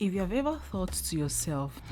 If you have ever thought to yourself,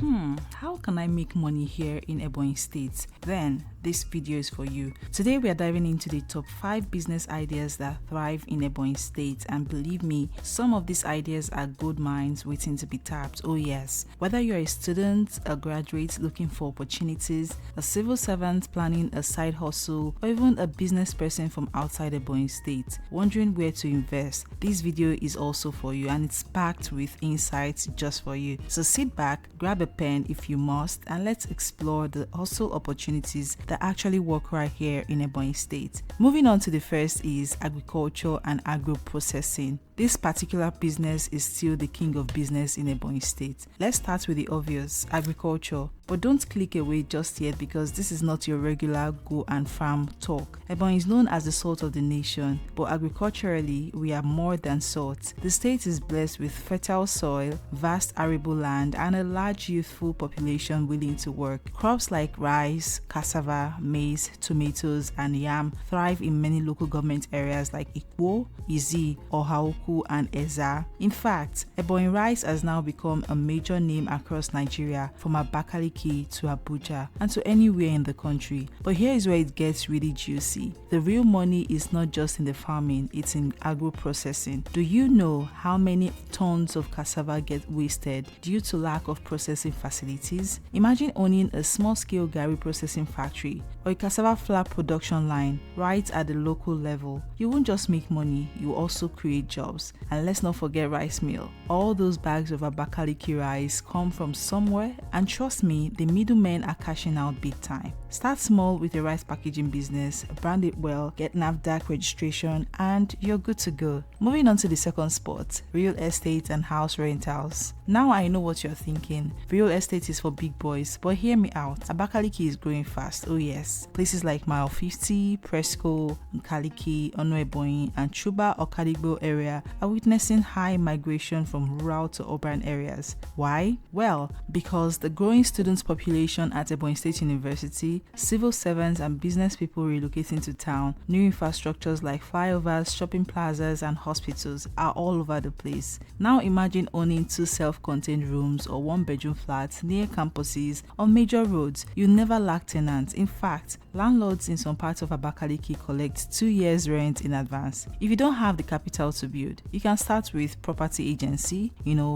how can I make money here in Ebonyi State? Then this video is for you. Today we are diving into the top 5 business ideas that thrive in Ebonyi State, and believe me, some of these ideas are gold mines waiting to be tapped. Oh yes. Whether you're a student, a graduate looking for opportunities, a civil servant planning a side hustle, or even a business person from outside Ebonyi State wondering where to invest, this video is also for you, and it's packed with insights just for you. So sit back, grab a pen if you must, and let's explore the hustle opportunities that actually work right here in Ebonyi State. Moving on to the first is agriculture and agro-processing. This particular business is still the king of business in Ebonyi State. Let's start with the obvious, agriculture. But don't click away just yet, because this is not your regular go and farm talk. Ebonyi is known as the salt of the nation, but agriculturally, we are more than salt. The state is blessed with fertile soil, vast arable land, and a large youthful population willing to work. Crops like rice, cassava, maize, tomatoes, and yam thrive in many local government areas like Ikwo, Izi, Ohaoku, and Eza. In fact, Ebonyi rice has now become a major name across Nigeria, from Abakaliki to Abuja and to anywhere in the country. But here is where it gets really juicy. The real money is not just in the farming, it's in agro-processing. Do you know how many tons of cassava get wasted due to lack of processing facilities? Imagine owning a small-scale garri processing factory or a cassava flour production line right at the local level. You won't just make money, you also create jobs. And let's not forget rice mill. All those bags of Abakaliki rice come from somewhere, and trust me, the middlemen are cashing out big time. Start small with a rice packaging business, brand it well, get NAFDAC registration, and you're good to go. Moving on to the second spot, real estate and house rentals. Now I know what you're thinking. Real estate is for big boys, but hear me out. Abakaliki is growing fast, oh yes. Places like Mile 50, Presco, Nkaliki, Ono-Ebonyi, and Chuba or Kadigbo area are witnessing high migration from rural to urban areas. Why? Well, because the growing students population at Ebonyi State University, civil servants and business people relocating to town, new infrastructures like flyovers, shopping plazas, and hospitals are all over the place. Now imagine owning 2 self-contained rooms or 1-bedroom flats near campuses or major roads. You never lack tenants. In fact, landlords in some parts of Abakaliki collect 2 years rent in advance. If you don't have the capital to build, you can start with property agency,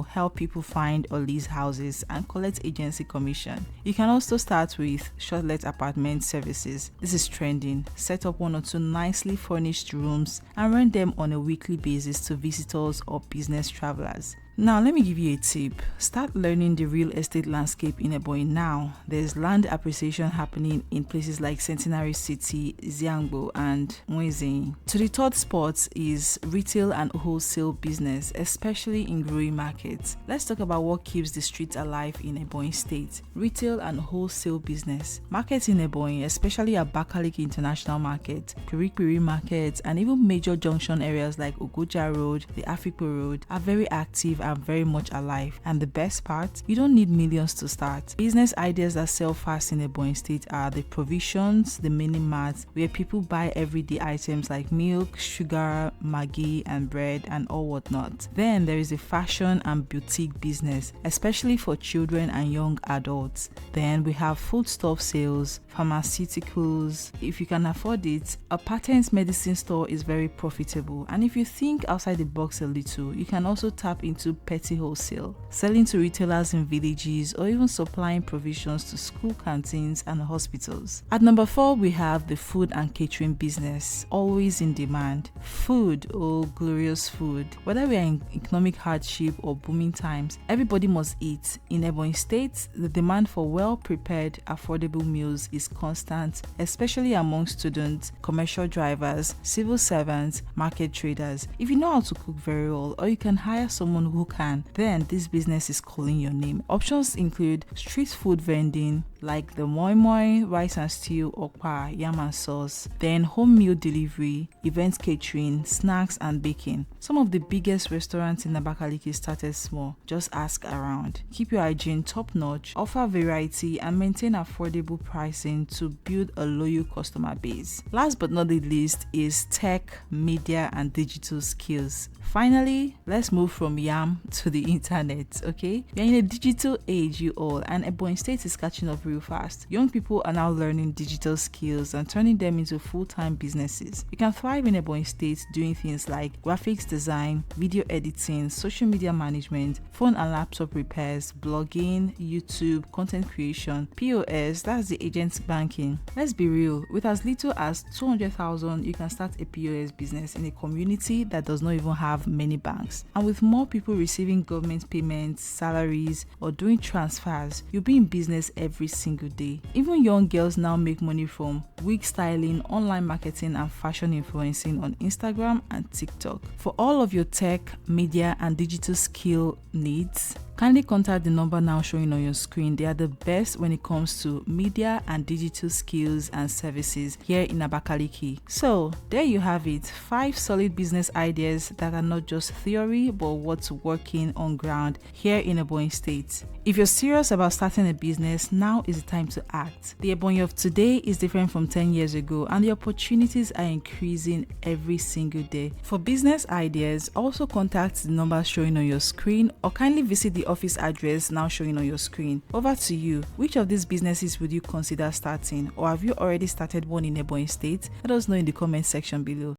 help people find or lease houses and collect agency commission. You can also start with short-let apartment services. This is trending. Set up 1 or 2 nicely furnished rooms and rent them on a weekly basis to visitors or business travelers. Now, let me give you a tip. Start learning the real estate landscape in Ebonyi now. There's land appreciation happening in places like Centenary City, Ziangbo, and Mwezeng. To the third spot is retail and wholesale business, especially in growing markets. Let's talk about what keeps the streets alive in Ebonyi State. Retail and wholesale business. Markets in Ebonyi, especially Abakaliki International Market, Kirikiri Market, and even major junction areas like Ogoja Road, the Afikpo Road, are very active and very much alive. And the best part, you don't need millions to start. Business ideas that sell fast in Ebonyi State are the provisions, the mini marts, where people buy everyday items like milk, sugar, maggi, and bread, and all whatnot. Then there is the fashion and boutique business, especially for children and young adults. Then we have foodstuff sales, pharmaceuticals. If you can afford it, a patent medicine store is very profitable. And if you think outside the box a little, you can also tap into petty wholesale, selling to retailers in villages or even supplying provisions to school canteens and hospitals. At number 4, we have the food and catering business, always in demand. Food, oh glorious food. Whether we are in economic hardship or booming times, everybody must eat. In Ebonyi State, the demand for well-prepared, affordable meals is constant, especially among students, commercial drivers, civil servants, market traders. If you know how to cook very well, or you can hire someone who can, then this business is calling your name. Options include street food vending, like the moi moi, rice and stew, okpa, yam and sauce, then home meal delivery, event catering, snacks and baking. Some of the biggest restaurants in Abakaliki started small. Just ask around. Keep your hygiene top notch, offer variety and maintain affordable pricing to build a loyal customer base. Last but not the least is tech, media and digital skills. Finally, let's move from yam to the internet, okay? We're in a digital age, you all, and Ebonyi State is catching up real fast. Young people are now learning digital skills and turning them into full-time businesses. You can thrive in Ebonyi State doing things like graphics design, video editing, social media management, phone and laptop repairs, blogging, YouTube, content creation, POS, that's the agent banking. Let's be real, with as little as 200,000, you can start a POS business in a community that does not even have many banks. And with more people receiving government payments, salaries, or doing transfers, you'll be in business every single day. Even young girls now make money from wig styling, online marketing, and fashion influencing on Instagram and TikTok. For all of your tech, media, and digital skill needs, kindly contact the number now showing on your screen. They are the best when it comes to media and digital skills and services here in Abakaliki. So there you have it, 5 solid business ideas that are not just theory but what's working on ground here in Ebonyi State. If you're serious about starting a business, now is the time to act. The Ebonyi of today is different from 10 years ago and the opportunities are increasing every single day. For business ideas, also contact the number showing on your screen or kindly visit the office address now showing on your screen. Over to you. Which of these businesses would you consider starting, or have you already started one in Ebonyi State? Let us know in the comment section below.